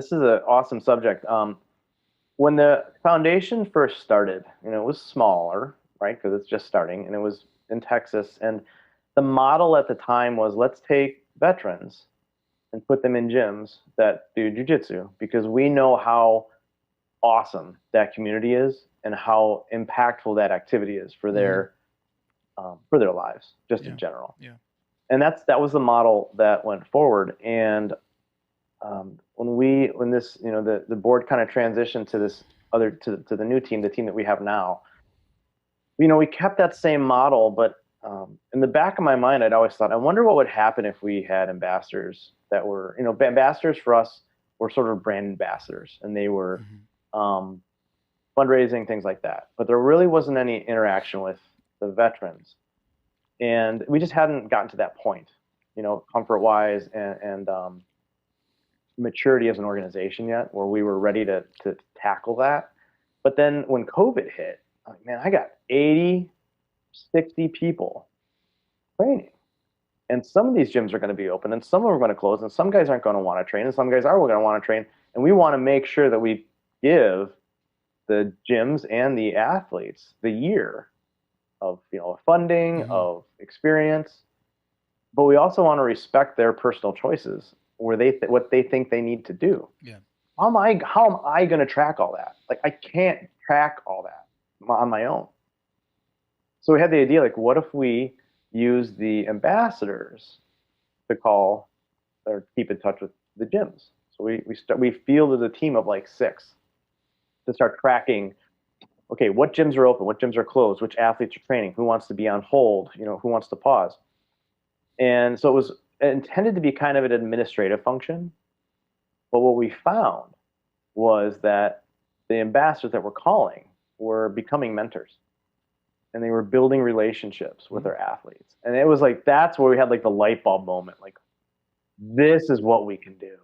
this is an awesome subject. When the foundation first started, it was smaller, right? Because it's just starting, and it was in Texas. And the model at the time was, let's take veterans and put them in gyms that do jiu-jitsu, because we know how awesome that community is and how impactful that activity is for their lives, just in general. Yeah. And that was the model that went forward. And when this, the board kind of transitioned to this to the new team, the team that we have now, we kept that same model, but in the back of my mind, I'd always thought, I wonder what would happen if we had ambassadors that were, ambassadors for us were sort of brand ambassadors, and they were fundraising, things like that. But there really wasn't any interaction with the veterans. And we just hadn't gotten to that point, comfort-wise and maturity as an organization yet, where we were ready to tackle that. But then when COVID hit, man, I got 80, 60 people training. And some of these gyms are going to be open, and some of them are going to close, and some guys aren't going to want to train, and some guys are going to want to train. And we want to make sure that we give the gyms and the athletes the year of funding, of experience, but we also want to respect their personal choices, where what they think they need to do. Yeah. How am I going to track all that? Like, I can't track all that on my own. So we had the idea, like, what if we use the ambassadors to call or keep in touch with the gyms? So we fielded a team of like 6 to start tracking. Okay, what gyms are open? What gyms are closed? Which athletes are training? Who wants to be on hold? Who wants to pause? And so it was intended to be kind of an administrative function. But what we found was that the ambassadors that we're calling were becoming mentors, and they were building relationships with their athletes. And it was like, that's where we had like the light bulb moment. Like, this is what we can do.